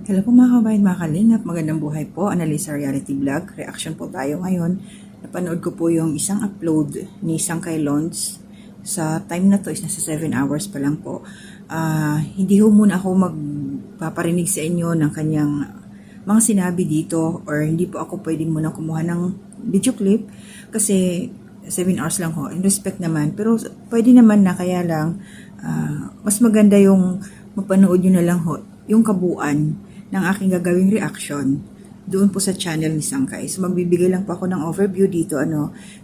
Hello po mga kabayan, mga kalingap, magandang buhay po, Analisa Reality Vlog. Reaction po tayo ngayon. Napanood ko po yung isang upload ni Sangkay Lons. Sa time na to is nasa 7 hours pa lang po. Hindi ho muna ako magpaparinig sa inyo ng kanyang mga sinabi dito, or hindi po ako pwedeng muna kumuha ng video clip kasi 7 hours lang ho, in respect naman. Pero pwede naman na, kaya lang mas maganda yung mapanood nyo na lang ho yung kabuuan ng aking gagawing reaction doon po sa channel ni Sangkay. So magbibigay lang po ako ng overview dito,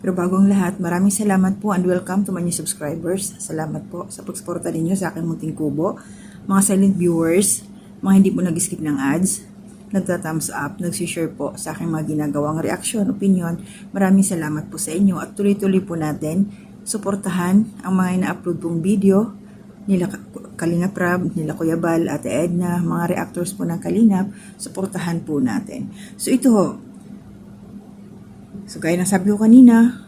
Pero bago ang lahat, maraming salamat po and welcome to my new subscribers. Salamat po sa pagsuporta ninyo sa aking munting kubo. Mga silent viewers, mga hindi po nag-skip ng ads, nagta-thumbs up, nagsishare po sa aking mga ginagawang reaction, opinion. Maraming salamat po sa inyo at tuloy-tuloy po natin suportahan ang mga ina-upload pong video nila Kalingap Rab, nila Kuya Bal, Ate Edna, mga reactors po ng Kalingap, suportahan po natin. So ito ho, so gaya ng sabi ko kanina,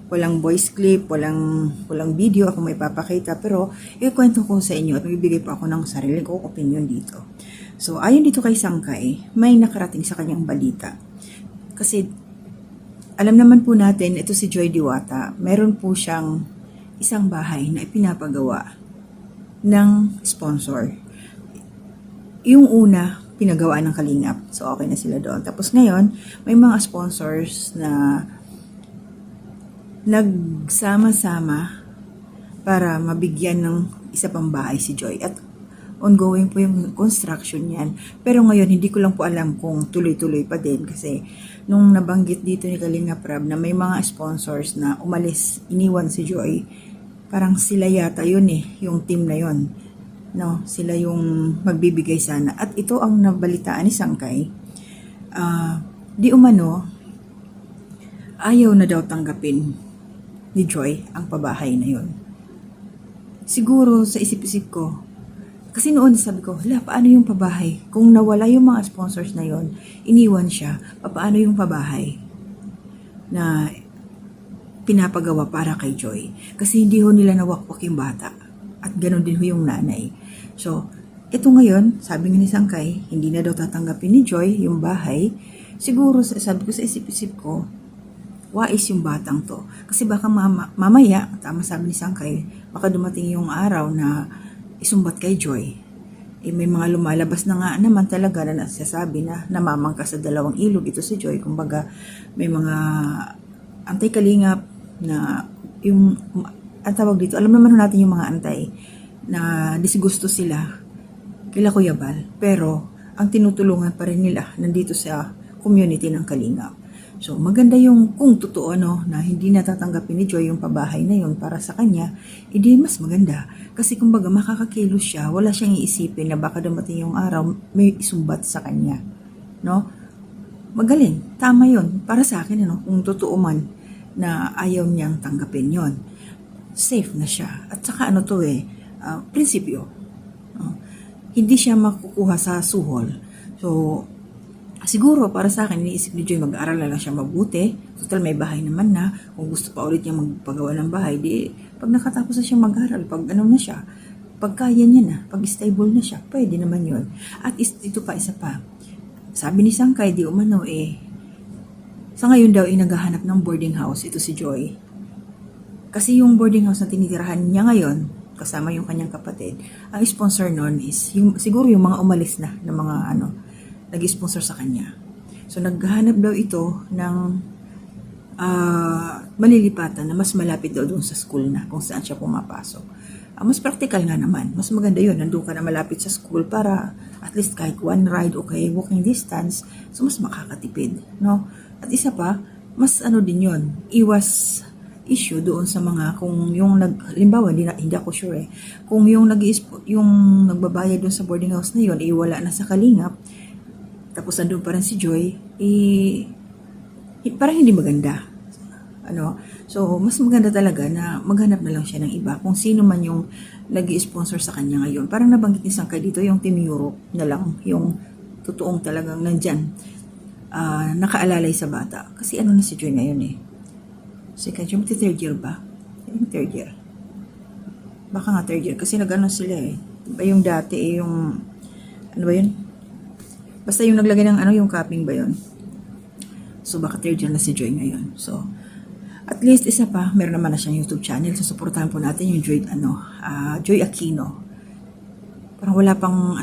walang voice clip, walang video ako may papakita, pero ikwento ko sa inyo at magbibigay po ako ng sarili ko opinion dito. So ayon dito kay Sangkay, may nakarating sa kanyang balita. Kasi alam naman po natin, ito si Joy Diwata, meron po siyang isang bahay na ipinapagawa ng sponsor. Yung una, pinagawa ng Kalingap. So, okay na sila doon. Tapos ngayon, may mga sponsors na nagsama-sama para mabigyan ng isa pang bahay si Joy. At ongoing po yung construction yan. Pero ngayon, hindi ko lang po alam kung tuloy-tuloy pa din. Kasi nung nabanggit dito ni Kalingap Rab na may mga sponsors na umalis, iniwan si Joy, parang sila yata yun yung team na yun. No, sila yung magbibigay sana. At ito ang nabalitaan ni Sangkay. Di umano, ayaw na daw tanggapin ni Joy ang pabahay na yun. Siguro sa isip-isip ko, kasi noon sabi ko, paano yung pabahay? Kung nawala yung mga sponsors na yun, iniwan siya, paano yung pabahay na pinapagawa para kay Joy? Kasi hindi ho nila nawakwak yung bata. At ganoon din ho yung nanay. So, ito ngayon, sabi ni Sangkay, hindi na daw tatanggapin ni Joy yung bahay. Siguro, sabi ko sa isip-isip ko, wais yung batang to. Kasi baka mamaya, tama sabi ni Sangkay, baka dumating yung araw na isumbat kay Joy. May mga lumalabas na nga naman talaga na nasasabi na namamangka sa dalawang ilog ito si Joy. Kumbaga, may mga antay-kalingap na yung ang tawag dito, alam naman natin yung mga antay na disgusto sila kila Kuya Bal, pero ang tinutulungan pa rin nila nandito sa community ng Kalingap. So maganda yung kung totoo na hindi natatanggapin ni Joy yung pabahay na yun para sa kanya, hindi mas maganda. Kasi kumbaga makakakilos siya, wala siyang iisipin na baka dumating yung araw may isumbat sa kanya. No? Magaling, tama yun. Para sa akin, kung totoo man na ayaw niyang tanggapin yon, safe na siya. At saka prinsipyo. Hindi siya makukuha sa suhol. So, siguro para sa akin, iniisip ni Joy, mag-aaral na lang siya mabuti. Total, may bahay naman na. Kung gusto pa ulit niya magpagawa ng bahay, di, pag nakatapos na siya mag-aaral, pag na siya, pag kaya niya na, pag stable na siya, pwede naman yon. At ito pa, isa pa. Sabi ni Sangkay, di umano sa ngayon daw naghahanap ng boarding house ito si Joy. Kasi yung boarding house na tinitirahan niya ngayon, kasama yung kanyang kapatid, ang sponsor nun is siguro yung mga umalis na ng mga nag-sponsor sa kanya. So naghahanap daw ito ng malilipatan na mas malapit daw doon sa school na kung saan siya pumapasok. Mas practical nga naman. Mas maganda yun. Nandun ka na malapit sa school para at least kahit one ride o kay walking distance, so mas makakatipid. No? At isa pa, mas din yun. Iwas issue doon sa mga kung yung halimbawa, hindi ako sure kung yung nagbabayad doon sa boarding house na yun, wala na sa Kalingap, tapos nandun pa rin si Joy, parang hindi maganda. So, mas maganda talaga na maghanap na lang siya ng iba. Kung sino man yung nag-i-sponsor sa kanya ngayon. Parang nabanggit ni Sangkay dito, yung Team Europe na lang, yung totoong talagang nandyan, nakaalalay sa bata. Kasi na si Joy ngayon Second year, third year ba? Third year. Baka nga third year, kasi nag-ano sila Diba yung dati yung, ano ba yun? Basta yung naglagay ng ano, yung capping ba yun? So, baka third year na si Joy ngayon. So, at least isa pa, meron naman na siyang YouTube channel. So, supportahan po natin yung Joy, Joy Aquino. Parang wala pang,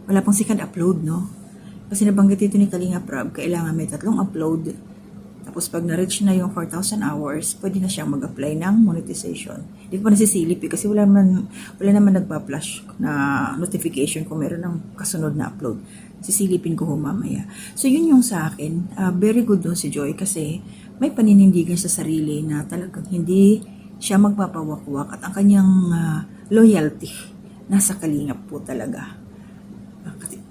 wala pang second upload, no? Kasi nabanggit ito ni Kalinga Prab, kailangan may 3 upload. Tapos pag na-reach na yung 4,000 hours, pwede na siyang mag-apply ng monetization. Hindi ko pa nasisilip kasi wala naman nagpa-flash na notification kung meron ng kasunod na upload. Sisilipin ko mamaya. So yun yung sa akin. Very good doon si Joy kasi may paninindigan sa sarili na talagang hindi siya magpapawakwak at ang kanyang loyalty nasa Kalingap po talaga.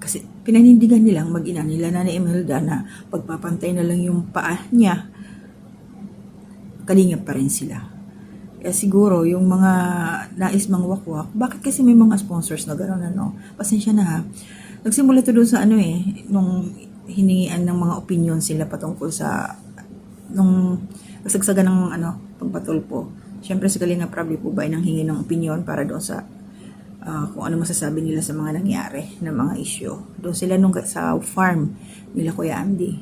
Kasi pinanindigan nilang mag-ina nila na ni Imelda na pagpapantay na lang yung paa niya, Kalingap pa rin sila. Kaya siguro yung mga nais mang wakwak, bakit kasi may mga sponsors na gano'n Pasensya na ha. Nagsimula ito doon sa nung hiningian ng mga opinion sila patungkol sa nung kasagsagan ng pagpatulpo. Siyempre si Kalingap Prab po ba ay nanghingi ng opinion para doon sa kung ano masasabi nila sa mga nangyari na mga issue. Doon sila sa farm nila Kuya Andy.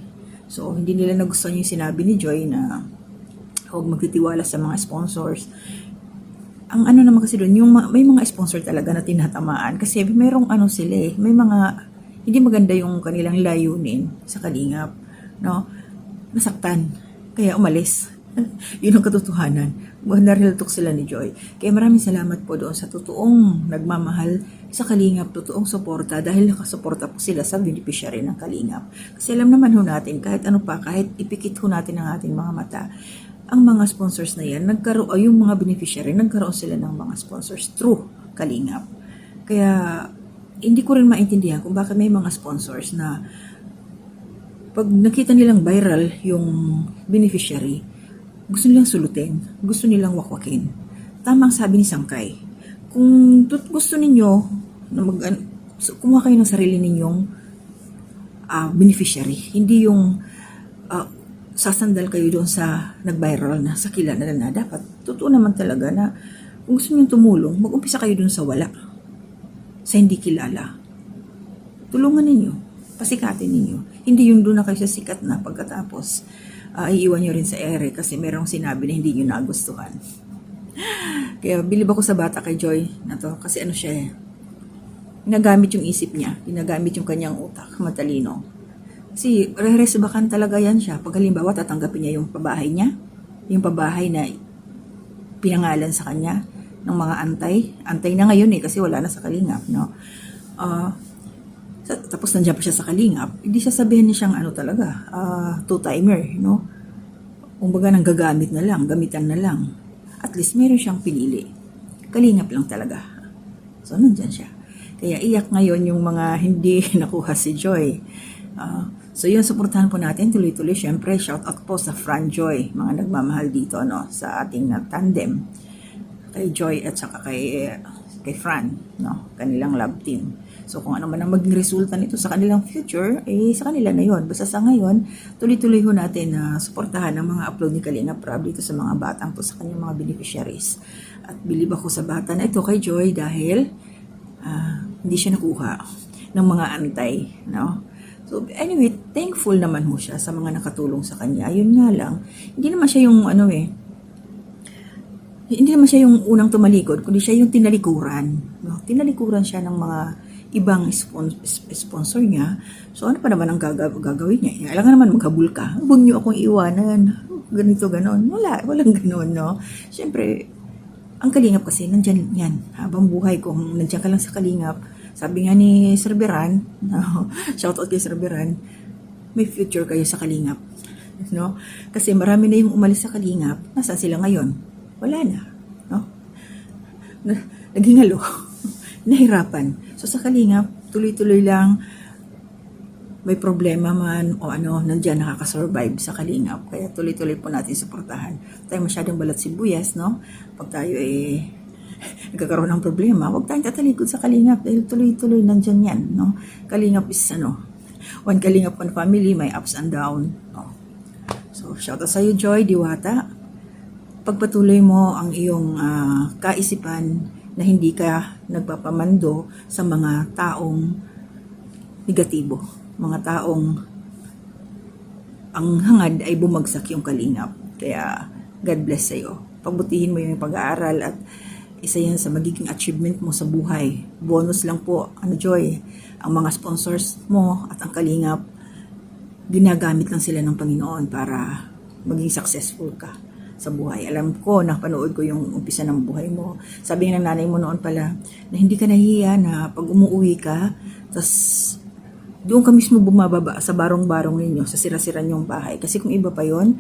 So, hindi nila nagustuhan yung sinabi ni Joy na huwag magtitiwala sa mga sponsors. Ang naman kasi doon, may mga sponsor talaga na tinatamaan. Kasi mayroong sila may mga, hindi maganda yung kanilang layunin sa Kalingap. No? Nasaktan. Kaya umalis. Yun ang katotohanan. Real talk sila ni Joy. Kaya maraming salamat po doon sa totoong nagmamahal sa Kalingap, totoong suporta dahil nakasuporta po sila sa beneficiary ng Kalingap. Kasi alam naman ho natin, kahit kahit ipikit ho natin ang ating mga mata, ang mga sponsors na yan, yung mga beneficiary, nagkaroon sila ng mga sponsors through Kalingap. Kaya hindi ko rin maintindihan kung bakit may mga sponsors na pag nakita nilang viral yung beneficiary, gusto nilang sulutin, gusto nilang wakwakin. Tamang sabi ni Sangkay, kung gusto ninyo na kumuha kayo ng sarili ninyong beneficiary, hindi yung sasandal kayo doon sa nag-viral na sa kilala na dapat. Totoo naman talaga na kung gusto niyo tumulong, mag-umpisa kayo doon sa wala, sa hindi kilala. Tulungan ninyo, pasikatin ninyo. Hindi yung doon na kayo sa sikat na pagkatapos iiwan nyo rin sa ere kasi merong sinabi na hindi nyo nagustuhan. Kaya bilib ako sa bata kay Joy na to kasi siya ginagamit yung isip niya, ginagamit yung kanyang utak, matalino. Kasi re-resbakan talaga yan siya. Pag halimbawa tatanggapin niya yung pabahay niya, yung pabahay na pinangalan sa kanya ng mga antay na ngayon kasi wala na sa Kalingap, no? Tapos nandiyan pa siya sa Kalingap, hindi siya sabihin niya siyang talaga, two-timer, no? Kumbaga nang gagamit na lang, gamitan na lang. At least meron siyang pinili. Kalingap lang talaga. So, nandiyan siya. Kaya iyak ngayon yung mga hindi nakuha si Joy. So, yun, suportahan po natin tuloy-tuloy. Siyempre, shout out po sa Fran Joy, mga nagmamahal dito, sa ating tandem. Kay Joy at saka kay Fran, no? Kanilang love team. So, kung ano man ang maging resulta nito sa kanilang future, sa kanila na yon. Basta sa ngayon, tuloy-tuloy ho natin na suportahan ang mga upload ni Kalinga Prab dito sa mga batang po sa kanyang mga beneficiaries. At bilib ako sa bata na ito kay Joy dahil hindi siya nakuha ng mga antay, no? So, anyway, thankful naman ho siya sa mga nakatulong sa kanya. Yun nga lang, hindi naman siya yung hindi naman siya yung unang tumalikod, kundi siya yung tinalikuran. No? Tinalikuran siya ng mga ibang sponsor niya. So, ano pa naman ang gagawin niya? Kailangan naman maghabol ka. Huwag niyo akong iwanan. Ganito, ganon. Walang ganon, no? Siyempre, ang Kalingap kasi, nandyan yan. Habang buhay, kung nandyan ka lang sa Kalingap, sabi nga ni Sir Beran, no? Shoutout kay Sir Beran, may future kayo sa Kalingap. No? Kasi marami na yung umalis sa Kalingap. Nasaan sila ngayon? Wala na. No? Naghingalo. Nahirapan. So sa Kalingap, tuloy-tuloy lang, may problema man o nandiyan nakakasurvive sa Kalingap. Kaya tuloy-tuloy po natin suportahan. Tayo masyadong balat sibuyas, no? Pag tayo nagkakaroon ng problema, huwag tayong tatalikod sa Kalingap dahil tuloy-tuloy nandiyan yan, no? Kalingap is one Kalingap, one family, may ups and down. No? So, shout out sa iyo, Joy, Diwata. Pagpatuloy mo ang iyong kaisipan na hindi ka nagpapamando sa mga taong negatibo. Mga taong ang hangad ay bumagsak yung kalingap. Kaya God bless sa'yo. Pagbutihin mo yung pag-aaral at isa yan sa magiging achievement mo sa buhay. Bonus lang po, Joy, ang mga sponsors mo at ang kalingap, ginagamit lang sila ng Panginoon para maging successful ka sa buhay. Alam ko, napanood ko yung umpisa ng buhay mo. Sabi ng nanay mo noon pala, na hindi ka nahiya na pag umuwi ka, tas doon ka mismo bumababa sa barong-barong ninyo, sa sira-sira niyong bahay. Kasi kung iba pa yon,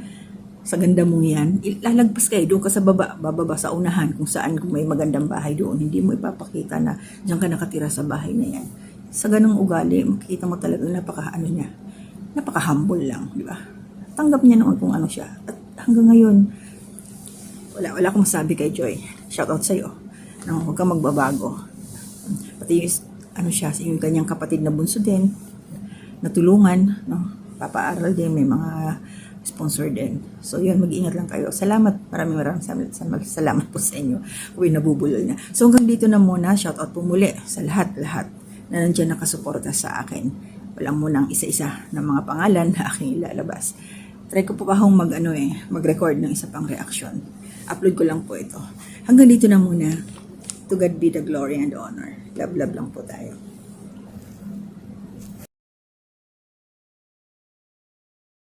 sa ganda mong yan, lalagpas kayo, doon ka sa baba, bababa sa unahan, kung saan, kung may magandang bahay doon, hindi mo ipapakita na diyan ka nakatira sa bahay na yan. Sa ganung ugali, makikita mo talaga napaka-humble lang, di ba? Tanggap niya noon kung ano siya. At hanggang ngayon, wala akong masabi kay Joy. Shout out sa'yo. No, huwag kang magbabago. Pati yung, yung kanyang kapatid na bunso din, natulungan, no? Papaaral din, may mga sponsor din. So yun, mag-iingat lang kayo. Salamat, maraming salamat po sa inyo. Uy, nabubulol na. So hanggang dito na muna, shout out po muli sa lahat na nandiyan nakasuporta sa akin. Walang munang isa-isa ng mga pangalan na aking ilalabas. Try ko po pa akong mag-record ng isa pang reaction. Upload ko lang po ito. Hanggang dito na muna. To God be the glory and honor. Love lang po tayo.